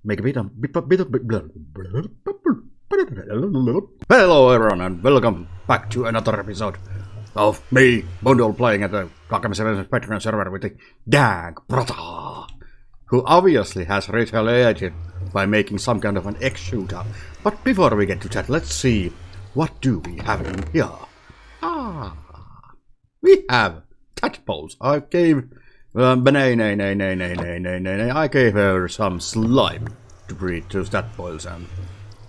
make a bit of Hello everyone and welcome back to another episode of me, Bundle, playing at the Rock'em 7 Patreon server with the DankBrothers, who obviously has retaliated by making some kind of an X shooter. But before we get to that, let's see, what do we have in here? We have tadpoles. I gave I gave her some slime to breed those tadpoles and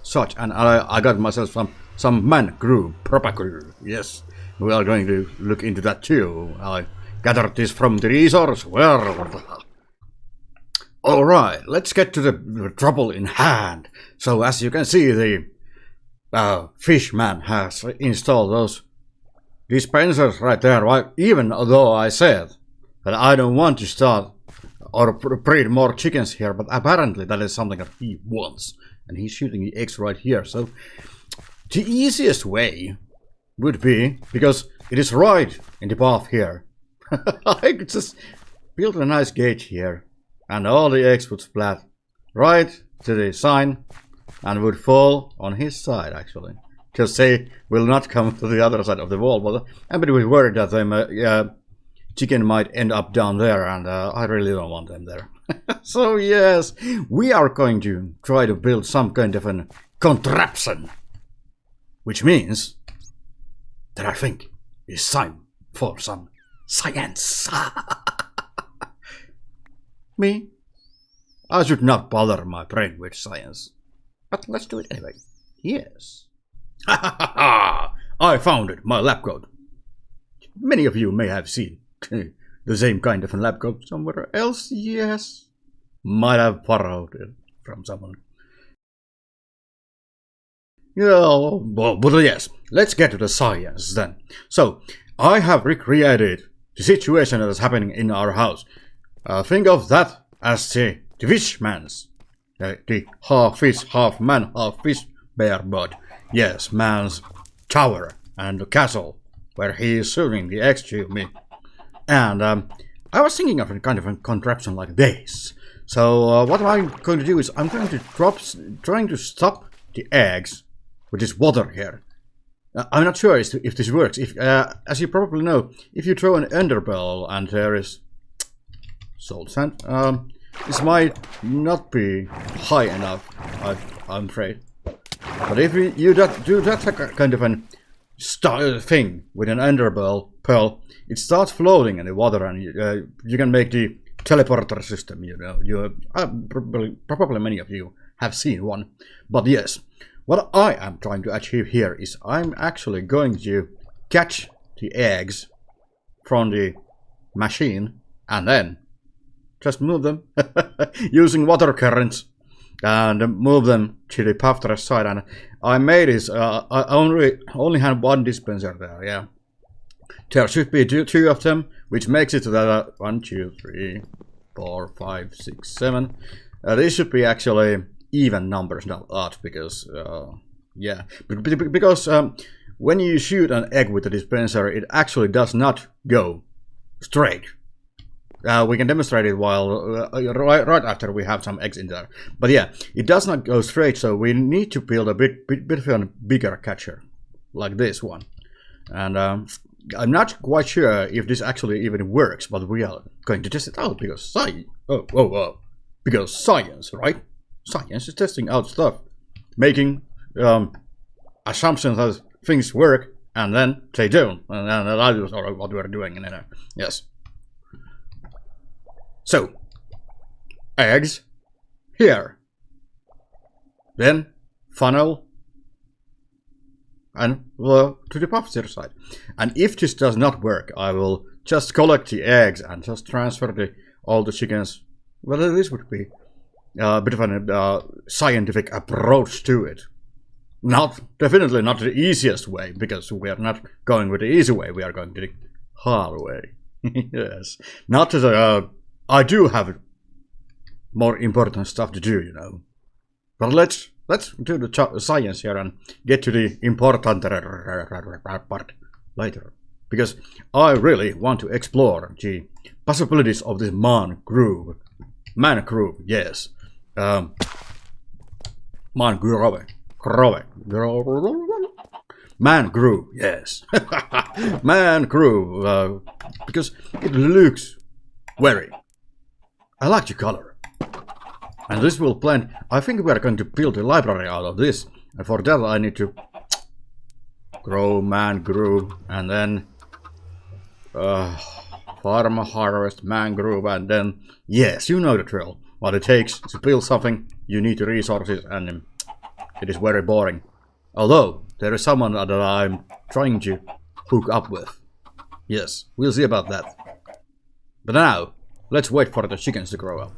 such, and I got myself some mangrove proper. Yes, we are going to look into that too. I gathered this from the resource world. Alright, let's get to the trouble in hand. So as you can see, the fishman has installed those dispensers right there, right? Even though I said that I don't want to start or breed more chickens here, but apparently that is something that he wants. And he's shooting the eggs right here. So the easiest way would be, because it is right in the path here, I could just build a nice gate here, and all the eggs would splat right to the sign and would fall on his side, actually. Because they will not come to the other side of the wall, but I'm a bit worried that the chicken might end up down there, and I really don't want them there. So yes, we are going to try to build some kind of an contraption, which means that I think it's time for some science. Me? I should not bother my brain with science, but let's do it anyway. Yes. I found it, my lab coat. Many of you may have seen the same kind of a lab coat somewhere else. Yes, might have borrowed it from someone. Yeah, but yes, let's get to the science then. So, I have recreated the situation that is happening in our house. Think of that as the fishman's, the half fish, half man, half fish bear bird. Yes, man's tower and the castle where he is serving the eggs to me. And I was thinking of a kind of a contraption like this. So what I'm going to do is I'm going to trying to stop the eggs with this water here. I'm not sure if this works. If, as you probably know, if you throw an underbell and there is salt sand, this might not be high enough, I'm afraid. But if you do that kind of an style thing with an underbell pearl, it starts floating in the water, and you can make the teleporter system. You know, probably many of you have seen one. But yes, what I am trying to achieve here is I'm actually going to catch the eggs from the machine and then just move them using water currents and move them to the path side. And I made this, I only had one dispenser there, yeah. There should be two of them, which makes it that 1, 2, 3, 4, 5, 6, 7. These should be actually even numbers, not odd, because, yeah. Because when you shoot an egg with a dispenser, it actually does not go straight. We can demonstrate it while right after we have some eggs in there. But yeah, it does not go straight, so we need to build a bit of a bigger catcher, like this one. And I'm not quite sure if this actually even works, but we are going to test it out because because science, right? Science is testing out stuff, making assumptions that things work, and then they don't, and that is what we're doing in there. Yes. So, eggs here, then funnel and to the pasture side. And if this does not work, I will just collect the eggs and just transfer all the chickens. Well, this would be a bit of a scientific approach to it. Definitely not the easiest way, because we are not going with the easy way. We are going to the hard way. Yes, not to the. I do have more important stuff to do, you know. But let's do the science here and get to the important part later. Because I really want to explore the possibilities of this mangrove. Mangrove, yes. mangrove. Mangrove, yes. Mangrove, because it looks very. I like the color. And this will blend. I think we are going to build a library out of this. And for that I need to grow mangrove and then farm, harvest mangrove, and then yes, you know the drill. What it takes to build something, you need the resources, and it is very boring. Although there is someone that I'm trying to hook up with. Yes, we'll see about that. But now, let's wait for the chickens to grow up.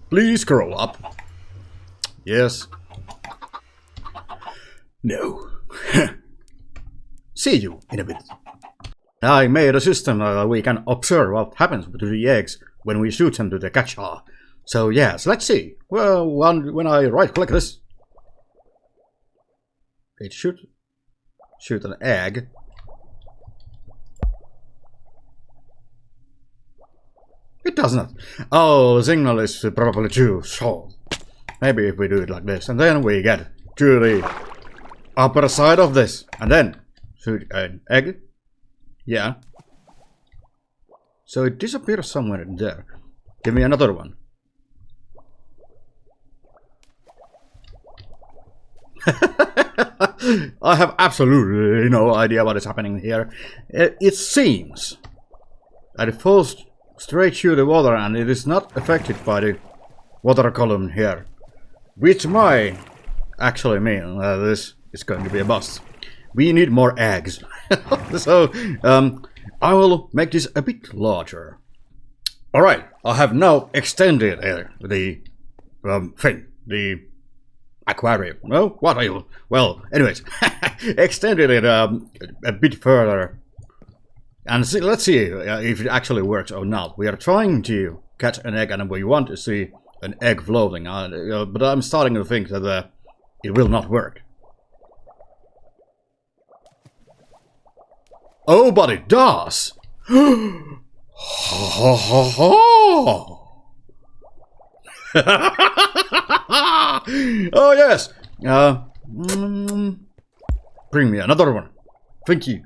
Please grow up. Yes. No. See you in a bit. I made a system that we can observe what happens to the eggs when we shoot them to the gacha. So yes, let's see. Well, when I right click this, it should shoot an egg. It does not. Oh, the signal is probably too short. Maybe if we do it like this, and then we get to the upper side of this, and then shoot an egg. Yeah. So it disappears somewhere in there. Give me another one. I have absolutely no idea what is happening here. It seems that it falls straight through the water and it is not affected by the water column here. Which might actually mean that this is going to be a bust. We need more eggs. So, I will make this a bit larger. Alright, I have now extended the thing, the aquarium. No? What are you? Well, anyways, extended it a bit further. And see, let's see if it actually works or not. We are trying to catch an egg and we want to see an egg floating. But I'm starting to think that it will not work. Oh, but it does! Oh yes! Bring me another one. Thank you.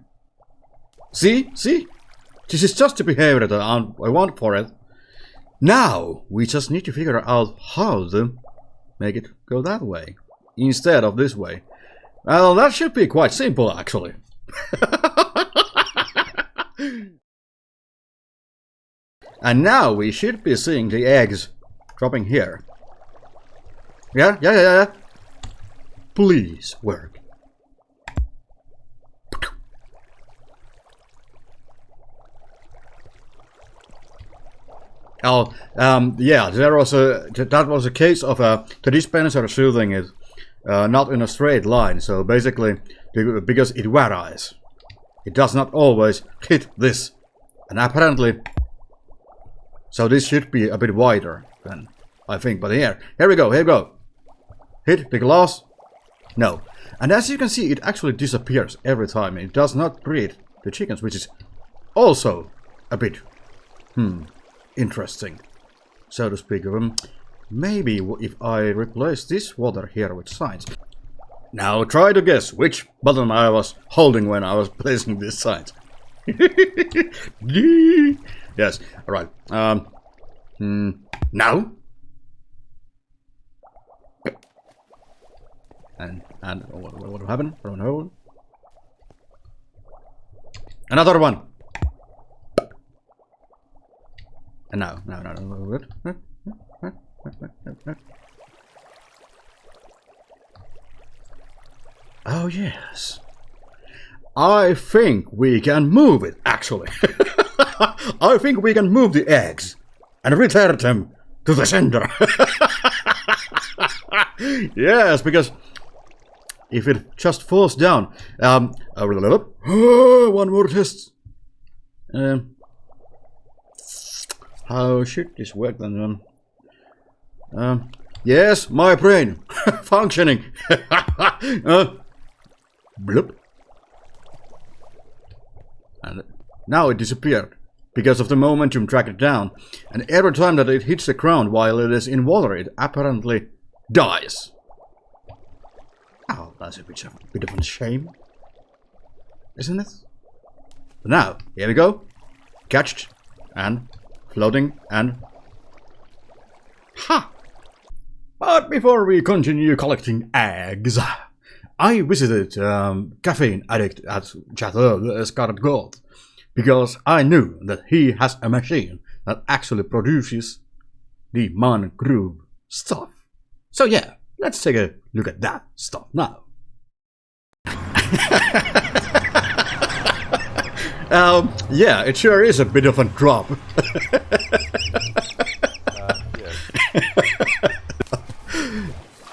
See? See? This is just the behavior that I want for it. Now, we just need to figure out how to make it go that way. Instead of this way. Well, that should be quite simple, actually. And now we should be seeing the eggs dropping here. Yeah. Please work. Oh, yeah, that was a case of the dispenser shooting it not in a straight line. So basically, because it varies, it does not always hit this, and apparently, so this should be a bit wider then, I think. But here we go. Hit the glass. No, and as you can see, it actually disappears every time. It does not breed the chickens, which is also a bit interesting, so to speak. Maybe if I replace this water here with signs. Now try to guess which button I was holding when I was placing these signs. Yes, alright. Now? And what will happen? Another one! And now. Oh yes. I think we can move it, actually. I think we can move the eggs and return them to the center. Yes, because if it just falls down, one more test. How should this work then? Yes, my brain functioning. Bloop. And now it disappeared because of the momentum tracked down. And every time that it hits the ground while it is in water, it apparently dies. Oh, that's a bit of a shame, isn't it? But now, here we go. Catched and floating and... Ha! But before we continue collecting eggs, I visited caffeine addict at Chateau Scarlet Gold because I knew that he has a machine that actually produces the mangrove stuff. So yeah, let's take a look at that stuff now. Yeah, it sure is a bit of a drop.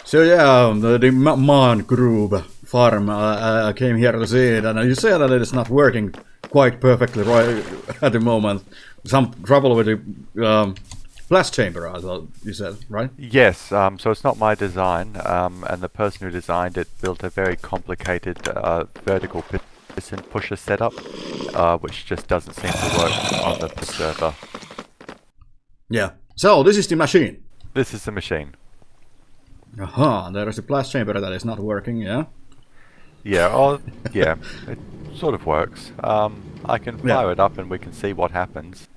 So yeah, the mangrove farm, I came here to see it, and you say that it is not working quite perfectly right at the moment. Some trouble with the blast chamber, I thought you said, right? Yes, so it's not my design, and the person who designed it built a very complicated vertical piston pusher setup, which just doesn't seem to work on the server. Yeah, so this is the machine. This is the machine. Aha, there is a blast chamber that is not working, yeah? Yeah, yeah, it sort of works. I can fire it up and we can see what happens.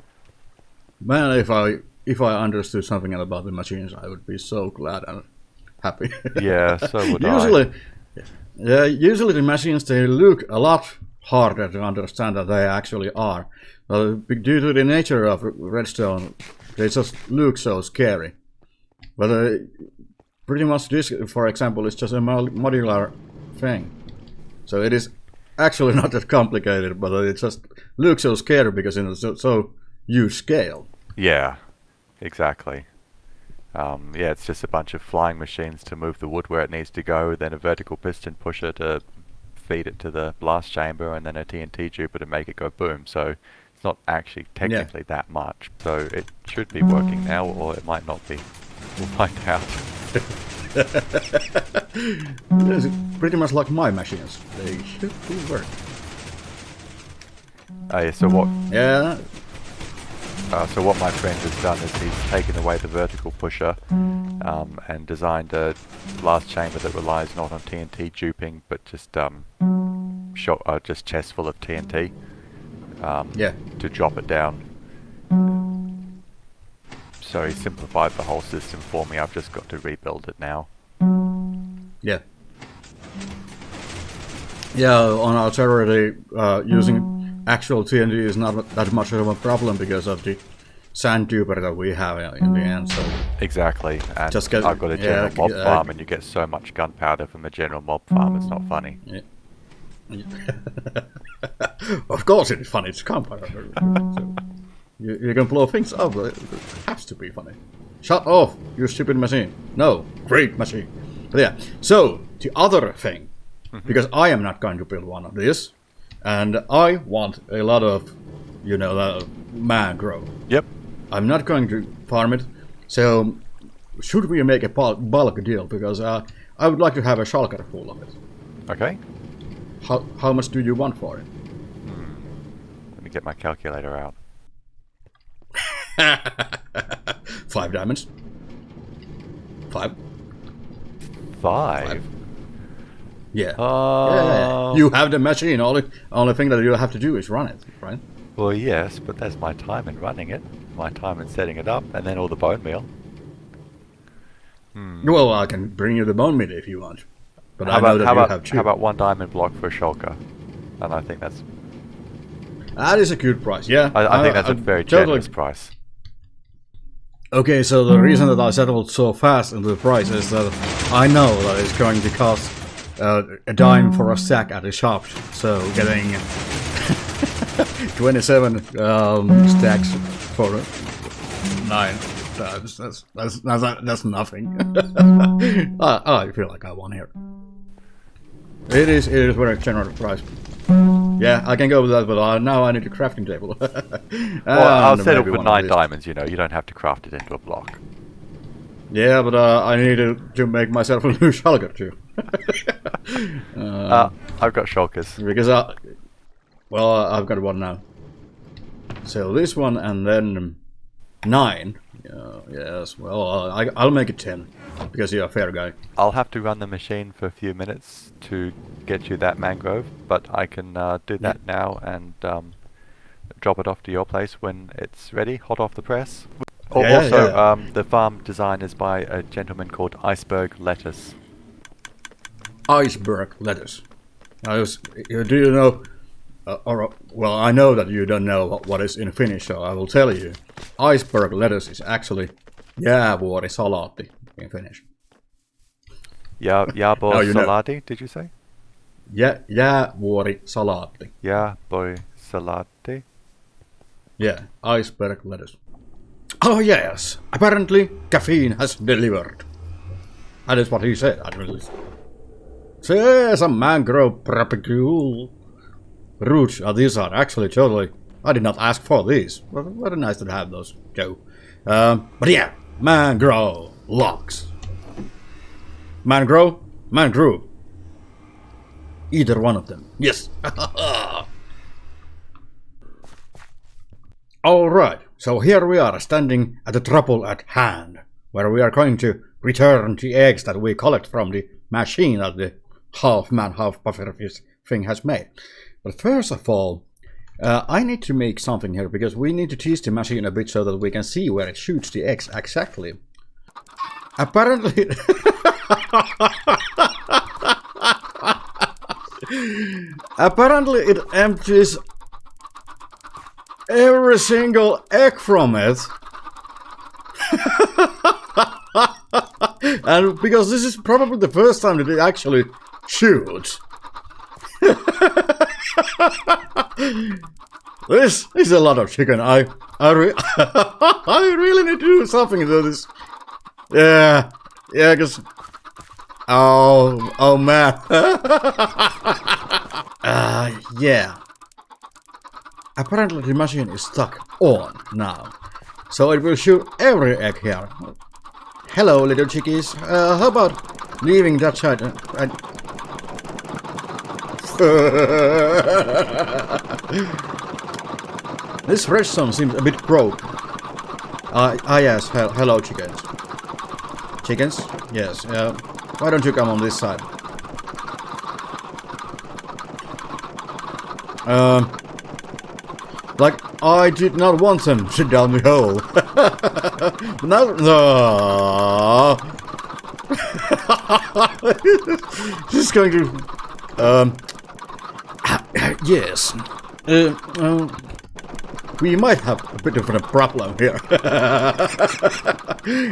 Man, if I understood something about the machines, I would be so glad and happy. Yeah, so would I. Yeah, usually the machines, they look a lot harder to understand than they actually are. Due to the nature of redstone, they just look so scary. But pretty much this, for example, is just a modular thing. So it is actually not that complicated, but it just looks so scary because it's so huge scale. Yeah, exactly. Yeah, it's just a bunch of flying machines to move the wood where it needs to go, then a vertical piston pusher to feed it to the blast chamber, and then a TNT tuber to make it go boom. So it's not actually technically that much. So it should be working now, or it might not be. We'll find out. It's pretty much like my machines. They should be working. Oh yeah, so what? Yeah. So what my friend has done is he's taken away the vertical pusher and designed a blast chamber that relies not on TNT duping, but just just chests full of TNT. To drop it down. So he simplified the whole system for me. I've just got to rebuild it now. Yeah. Yeah, on our server, using actual TNT is not that much of a problem because of the sand tuber that we have in the end. So exactly. And I've got a general mob farm, and you get so much gunpowder from a general mob farm. It's not funny. Yeah. Of course, it is funny. It's gunpowder. So you can blow things up. It has to be funny. Shut off, you stupid machine. No, great machine. But yeah, so the other thing, because I am not going to build one of these, and I want a lot of, mangrove. Yep. I'm not going to farm it, so should we make a bulk deal? Because I would like to have a shulker full of it. Okay. How much do you want for it? Let me get my calculator out. 5 diamonds. 5. 5? Yeah. Yeah. You have the machine. Only thing that you have to do is run it, right? Well, yes, but that's my time in running it, my time in setting it up, and then all the bone meal. Well, I can bring you the bone meal if you want. But I know that you have 2. How about 1 diamond block for a shulker? And I think that's... That is a good price, yeah. I think that's a very generous price. Okay, so the reason that I settled so fast on the price is that I know that it's going to cost a dime for a sack at the shop. So getting 27 stacks for 9 times, that's nothing. I feel like I won here. It is very generous price. Yeah, I can go with that, but now I need a crafting table. Well, I'll settle for 9 diamonds, you don't have to craft it into a block. Yeah, but I need to make myself a new shulker too. I've got shulkers. Because I've got one now. So this one and then 9. Yes, well, I'll make it 10. because you're a fair guy. I'll have to run the machine for a few minutes to get you that mangrove, but I can do that now and drop it off to your place when it's ready, hot off the press. The farm design is by a gentleman called Iceberg Lettuce. Iceberg lettuce. Do you know? Well, I know that you don't know what is in Finnish, so I will tell you. Iceberg lettuce is actually jäävuorisalaatti in Finnish. Jäävuorisalaatti, did you say? Jäävuorisalaatti. Jäävuorisalaatti. Yeah, iceberg lettuce. Oh yes, apparently caffeine has delivered. That is what he said, at least. So, some mangrove propagule roots. These are actually totally... I did not ask for these. But very nice to have those, Joe. But yeah, mangrove logs. Mangrove? Either one of them. Yes. Alright, so here we are standing at the trouble at hand, where we are going to return the eggs that we collect from the machine that the half-man, half-pufferfish thing has made. But first of all, I need to make something here, because we need to tease the machine a bit so that we can see where it shoots the eggs exactly. Apparently... Apparently it empties every single egg from it. And because this is probably the first time that it actually shoots. This is a lot of chicken. I really need to do something to this. Yeah, because... Oh man. Yeah. Apparently the machine is stuck on now, so it will shoot every egg here. Hello, little chickies. How about leaving that side? This redstone seems a bit broke. Yes. Hello, chickens. Chickens? Yes. Why don't you come on this side? Like, I did not want them to down the hole. But now... No. This is going to... Yes. We might have a bit of a problem here. But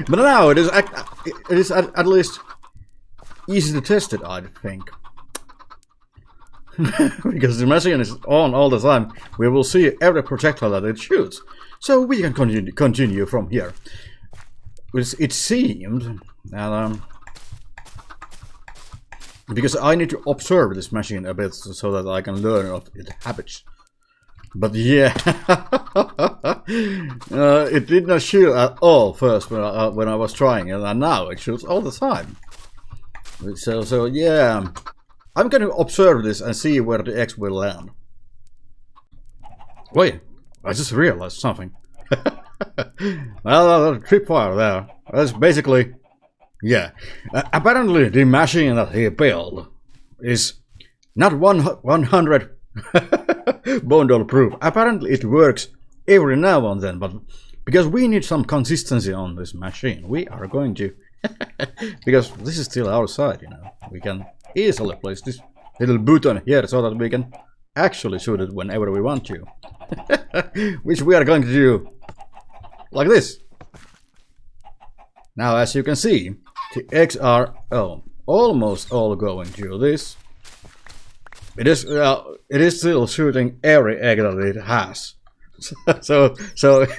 now it is at least easy to test it, I think. Because the machine is on all the time, we will see every projectile that it shoots. So we can continue from here. It seemed, and because I need to observe this machine a bit so that I can learn of its habits. But yeah, it did not shoot at all first when I was trying it, and now it shoots all the time. So yeah, I'm going to observe this and see where the eggs will land. Wait, I just realized something. Well, a tripwire there. That's basically, yeah. Apparently, the machine that he built is not 100 bone proof. Apparently, it works every now and then, but because we need some consistency on this machine, we are going to, because this is still our side, you know, we can easily place this little button here so that we can actually shoot it whenever we want to. Which we are going to do like this. Now, as you can see, the eggs are almost all going to this. It is still shooting every egg that it has. So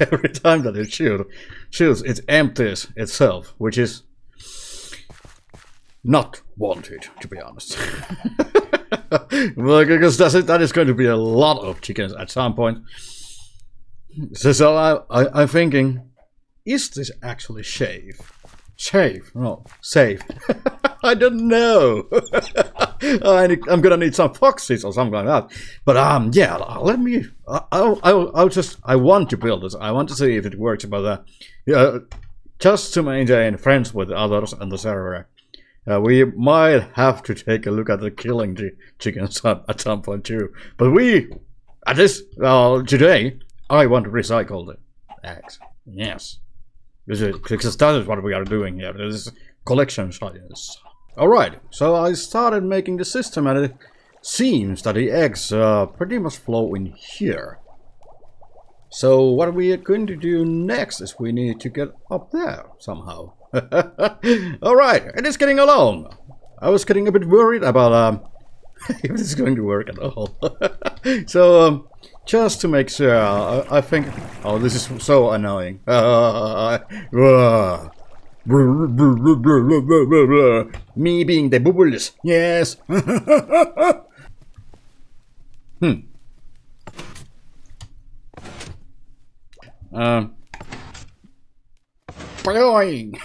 every time that it shoots, it empties itself, which is not wanted, to be honest. Well, because that is going to be a lot of chickens at some point. So I'm thinking, is this actually safe? Safe? No, safe. I don't know. I'm gonna need some foxes or something like that. But yeah, let me. I want to build this. I want to see if it works. But just to maintain friends with others on the server. We might have to take a look at the killing the chickens at some point too. But at this, today, I want to recycle the eggs. Yes. Because that is what we are doing here. This is collection science. Alright, so I started making the system and it seems that the eggs pretty much flow in here. So what we are going to do next is we need to get up there somehow. Alright, it is getting along. I was getting a bit worried about if this is going to work at all. So just to make sure, I think... Oh, this is so annoying. Me being the bubbles, yes. Boing.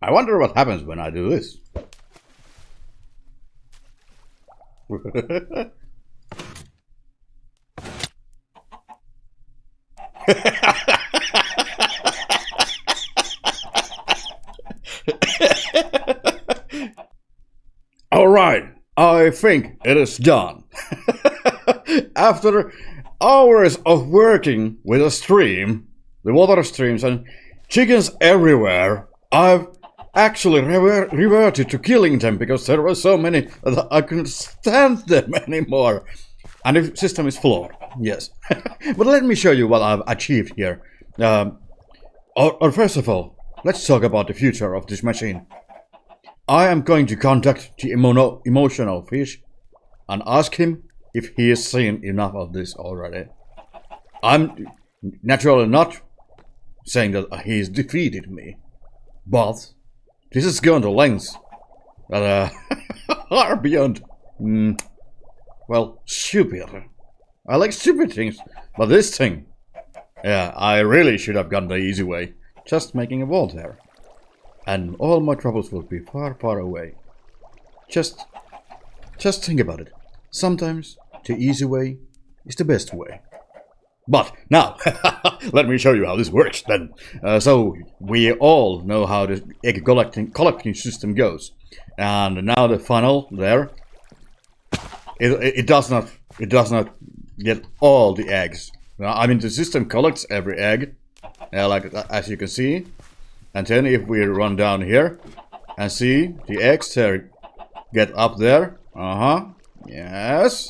I wonder what happens when I do this. Alright, I think it is done. After hours of working with a stream, the water streams and chickens everywhere, I've actually reverted to killing them because there were so many that I couldn't stand them anymore. And the system is flawed, yes. But let me show you what I've achieved here. Or first of all, let's talk about the future of this machine. I am going to contact the emotional fish and ask him if he has seen enough of this already. I'm naturally not saying that he's defeated me, but this is going to lengths that are beyond, well, stupid. I like stupid things, but this thing, yeah, I really should have gone the easy way, just making a wall there. And all my troubles will be far, far away. Just think about it. Sometimes the easy way is the best way. But now, let me show you how this works then. So we all know how the egg collecting system goes, and now the funnel there, it does not get all the eggs. I mean, the system collects every egg, like as you can see, and then if we run down here and see the eggs there get up there, yes,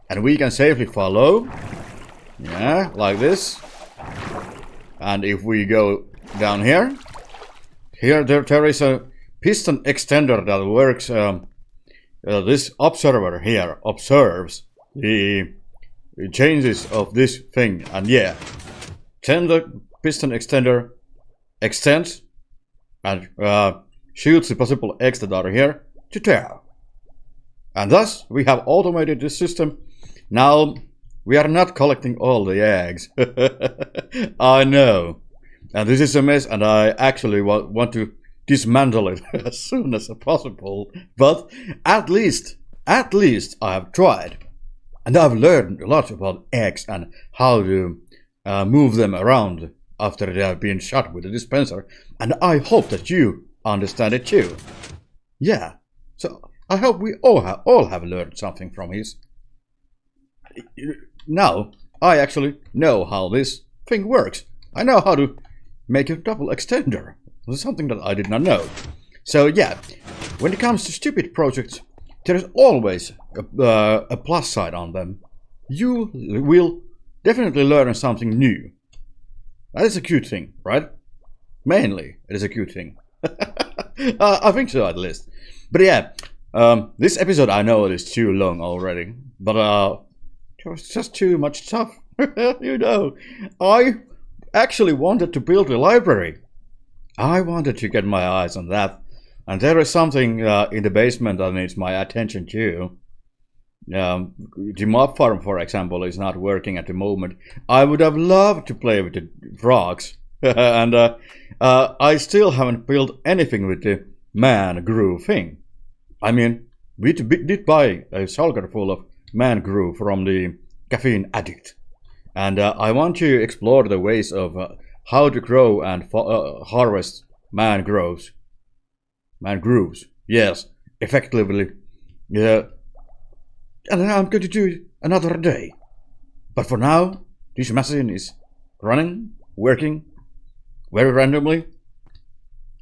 and we can safely follow. Yeah, like this. And if we go down here, there is a piston extender that works. This observer here observes the changes of this thing, and yeah, then the piston extender extends and shoots the possible eggs that are here to there. And thus we have automated this system. Now we are not collecting all the eggs. I know. And this is a mess, and I actually want to dismantle it as soon as possible. But at least I have tried. And I've learned a lot about eggs and how to move them around after they have been shot with a dispenser. And I hope that you understand it too. Yeah. So I hope we all have learned something from his. Now, I actually know how this thing works. I know how to make a double extender. This is something that I did not know. So yeah, when it comes to stupid projects, there is always a plus side on them. You will definitely learn something new. That is a cute thing, right? Mainly, it is a cute thing. I think so, at least. But yeah, this episode, I know it is too long already, but there was just too much stuff. You know, I actually wanted to build a library. I wanted to get my eyes on that. And there is something in the basement that needs my attention too. The mob farm, for example, is not working at the moment. I would have loved to play with the frogs. And I still haven't built anything with the man grew thing. I mean, we did buy a shulker full of man grew from the caffeine addict. and I want to explore the ways of how to grow and harvest mangroves. Mangroves, yes, effectively. Yeah, and I'm going to do it another day. But for now, this machine is running, working very randomly,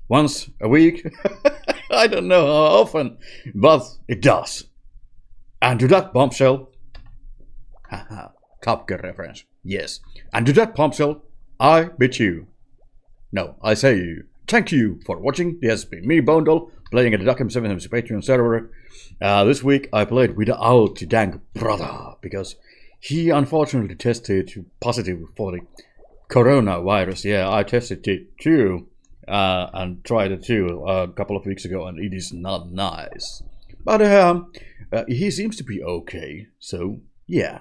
once a week. I don't know how often, but it does. And to that bombshell, haha, Top Gear reference, yes. And to that bombshell, I bid you. No, I say you. Thank you for watching. This has been me, Bondol, playing at the DuckM7 Patreon server. This week I played without the Dank brother because he unfortunately tested positive for the coronavirus. Yeah, I tested it too and tried it too a couple of weeks ago, and it is not nice. But he seems to be okay. So yeah,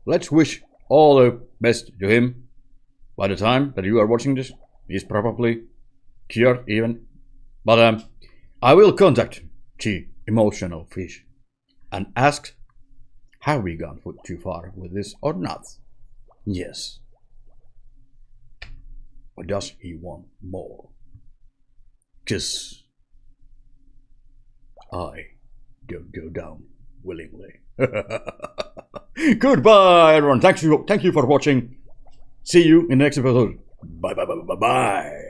let's wish all the best to him. By the time that you are watching this, he's probably cured even. But I will contact the emotional fish and ask, have we gone too far with this or not? Yes. Or does he want more? 'Cause I don't go down willingly. Goodbye, everyone. Thank you for watching. See you in the next episode. Bye.